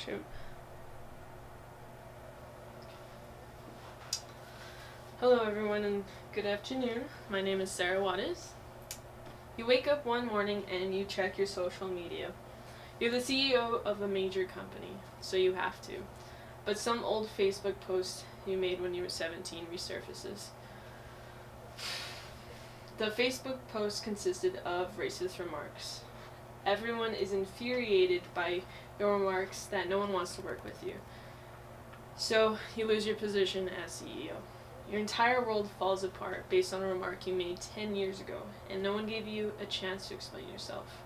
Shoot. Hello everyone and good afternoon. My name is Sarah Juarez. You wake up one morning and you check your social media. You're the CEO of a major company, so you have to. But some old Facebook post you made when you were 17 resurfaces. The Facebook post consisted of racist remarks. Everyone is infuriated by your remarks that no one wants to work with you. So you lose your position as CEO. Your entire world falls apart based on a remark you made 10 years ago, and no one gave you a chance to explain yourself.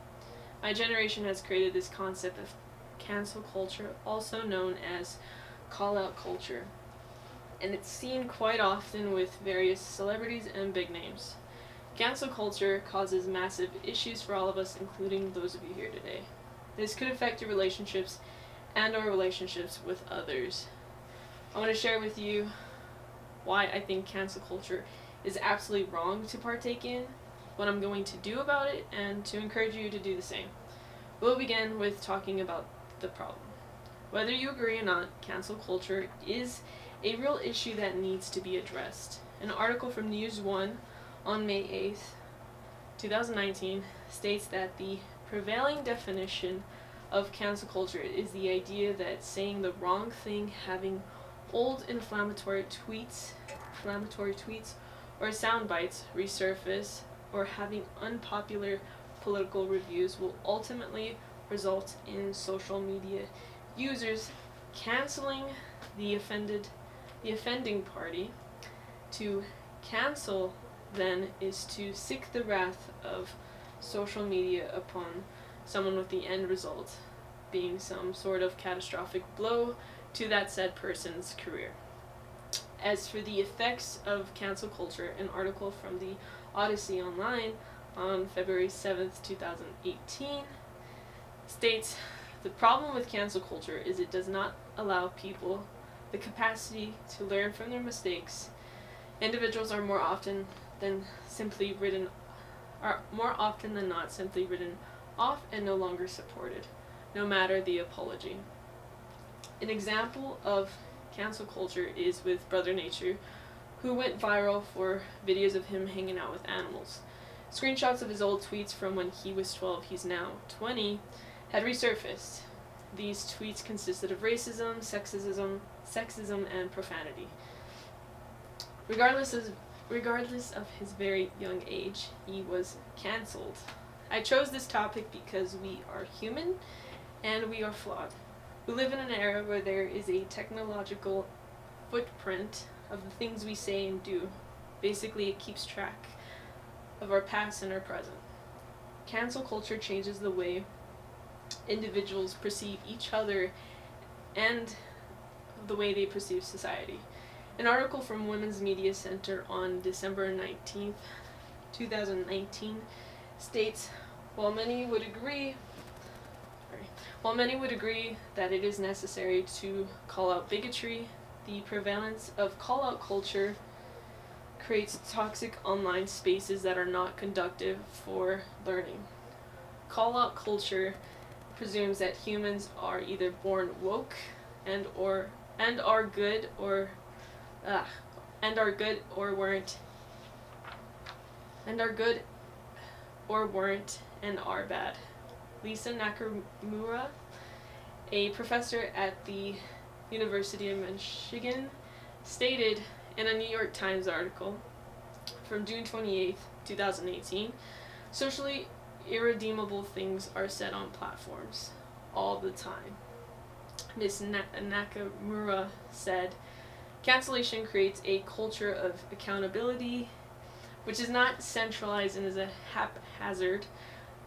My generation has created this concept of cancel culture, also known as call-out culture, and it's seen quite often with various celebrities and big names. Cancel culture causes massive issues for all of us, including those of you here today. This could affect your relationships and our relationships with others. I want to share with you why I think cancel culture is absolutely wrong to partake in, what I'm going to do about it, and to encourage you to do the same. We'll begin with talking about the problem. Whether you agree or not, cancel culture is a real issue that needs to be addressed. An article from News One on May 8th, 2019 states that the prevailing definition of cancel culture is the idea that saying the wrong thing, having old inflammatory tweets or sound bites resurface, or having unpopular political reviews will ultimately result in social media users canceling the offending party. To cancel, then, is to seek the wrath of social media upon someone, with the end result being some sort of catastrophic blow to that said person's career. As for the effects of cancel culture, an article from the Odyssey Online on February 7th, 2018 states, the problem with cancel culture is it does not allow people the capacity to learn from their mistakes. Individuals are more often than not simply written off and no longer supported, no matter the apology. An example of cancel culture is with Brother Nature, who went viral for videos of him hanging out with animals. Screenshots of his old tweets from when he was 12, he's now 20, had resurfaced. These tweets consisted of racism, sexism, and profanity. Regardless of his very young age, he was cancelled. I chose this topic because we are human and we are flawed. We live in an era where there is a technological footprint of the things we say and do. Basically, it keeps track of our past and our present. Cancel culture changes the way individuals perceive each other and the way they perceive society. An article from Women's Media Center on December 19th, 2019 states, while many would agree that it is necessary to call out bigotry, the prevalence of call-out culture creates toxic online spaces that are not conducive for learning. Call-out culture presumes that humans are either born woke and are good or weren't and are bad. Lisa Nakamura, a professor at the University of Michigan, stated in a New York Times article from June 28th, 2018, socially irredeemable things are said on platforms all the time. Ms. Nakamura said, cancellation creates a culture of accountability, which is not centralized and is a haphazard,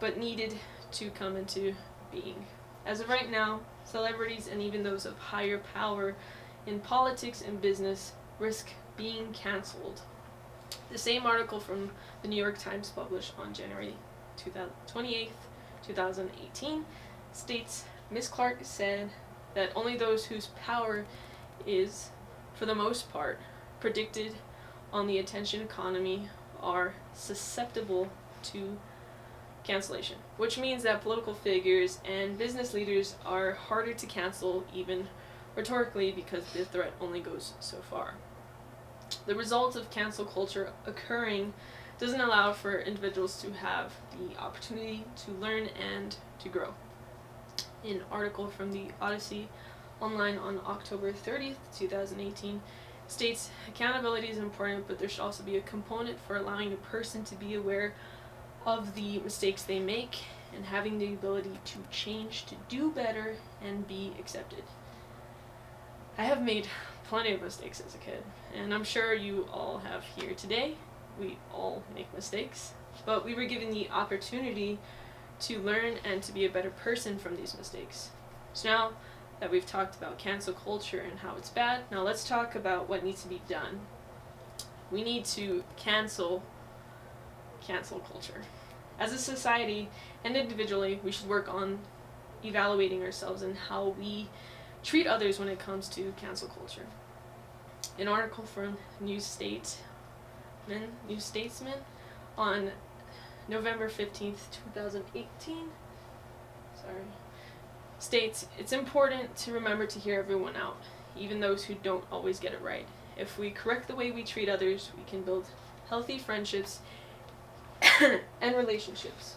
but needed to come into being. As of right now, celebrities and even those of higher power in politics and business risk being cancelled. The same article from the New York Times, published on January 28th, 2018, states, Ms. Clark said that only those whose power is, for the most part, predicted on the attention economy are susceptible to cancellation, which means that political figures and business leaders are harder to cancel, even rhetorically, because the threat only goes so far. The result of cancel culture occurring doesn't allow for individuals to have the opportunity to learn and to grow. An article from the Odyssey online on October 30th, 2018 states, accountability is important, but there should also be a component for allowing a person to be aware of the mistakes they make and having the ability to change, to do better, and be accepted. I have made plenty of mistakes as a kid, and I'm sure you all have here today. We all make mistakes, but we were given the opportunity to learn and to be a better person from these mistakes. So now that we've talked about cancel culture and how it's bad, now let's talk about what needs to be done. We need to cancel culture. As a society and individually, we should work on evaluating ourselves and how we treat others when it comes to cancel culture. An article from New Statesman on November 15th, 2018 states, it's important to remember to hear everyone out, even those who don't always get it right. If we correct the way we treat others, we can build healthy friendships and relationships.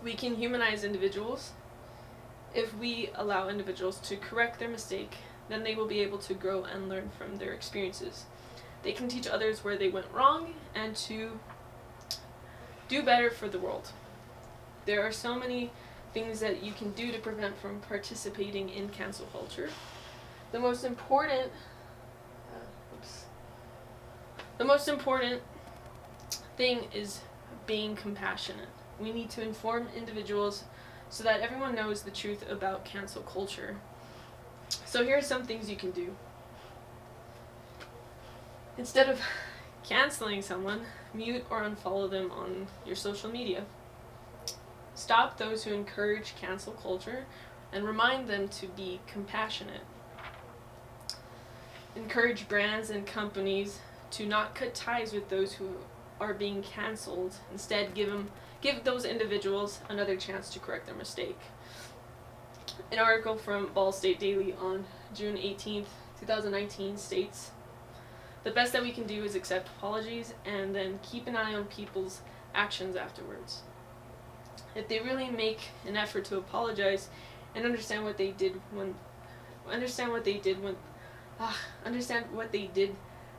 We can humanize individuals. If we allow individuals to correct their mistake, then they will be able to grow and learn from their experiences. They can teach others where they went wrong and to do better for the world. There are so many things that you can do to prevent from participating in cancel culture. The most important thing is being compassionate. We need to inform individuals so that everyone knows the truth about cancel culture. So here are some things you can do. Instead of canceling someone, mute or unfollow them on your social media. Stop those who encourage cancel culture and remind them to be compassionate. Encourage brands and companies to not cut ties with those who are being canceled. Instead, give those individuals another chance to correct their mistake. An article from Ball State Daily on June 18th, 2019 states, the best that we can do is accept apologies and then keep an eye on people's actions afterwards. If they really make an effort to apologize and understand what they did,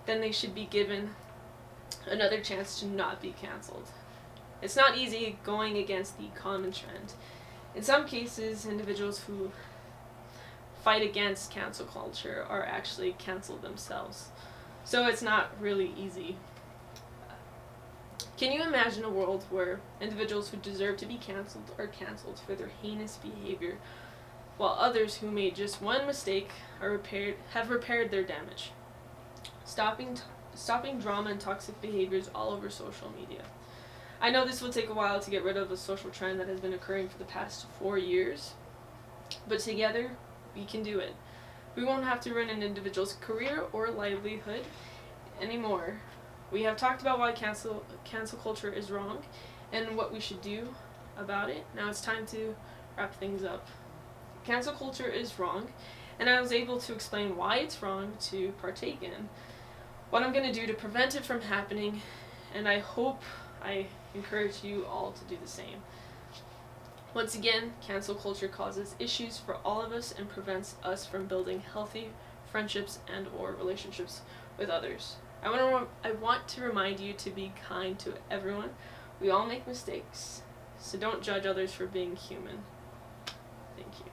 then they should be given another chance to not be canceled. It's not easy going against the common trend. In some cases, individuals who fight against cancel culture are actually canceled themselves. So it's not really easy. Can you imagine a world where individuals who deserve to be canceled are canceled for their heinous behavior, while others who made just one mistake have repaired their damage? Stopping drama and toxic behaviors all over social media. I know this will take a while to get rid of a social trend that has been occurring for the past 4 years, but together we can do it. We won't have to ruin an individual's career or livelihood anymore. We have talked about why cancel culture is wrong and what we should do about it. Now it's time to wrap things up. Cancel culture is wrong, and I was able to explain why it's wrong to partake in, what I'm going to do to prevent it from happening, and I hope I encourage you all to do the same. Once again, cancel culture causes issues for all of us and prevents us from building healthy friendships and or relationships with others. I want to remind you to be kind to everyone. We all make mistakes, so don't judge others for being human. Thank you.